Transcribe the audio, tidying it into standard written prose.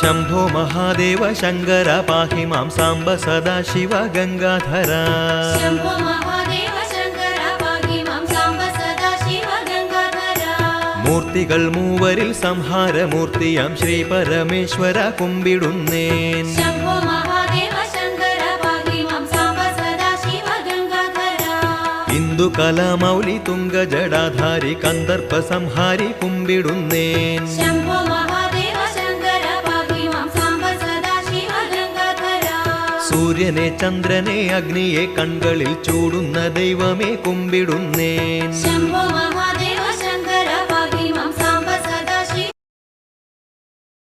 शंभो महादेव शंकर पाहि मां सांब सदाशिव गंगाधर शंभो महादेव शंकर पाहि मां सांब सदाशिव गंगाधर मूर्तिകൾ മൂവരിൽ സംഹാരമൂർത്തിയാം ശ്രീ പരമേശ്വര കുമ്പിടുന്നേൻ शंभो महादेव शंकर पाहि मां सांब सदाशिव गंगाधर ഇന്ദു കലാമൗലി തുംഗ ജടാധാരി കന്ദർപ്പ സംഹാരി കുമ്പിടുന്നേൻ शंभो महादेव शंकर पाहि मां सांब सदाशिव गंगाधर സൂര്യനെ ചന്ദ്രനെ അഗ്നിയെ കൺകളിൽ ചൂടുന്ന ദൈവമേ കുമ്പിടുന്നേൻ शंभो महादेव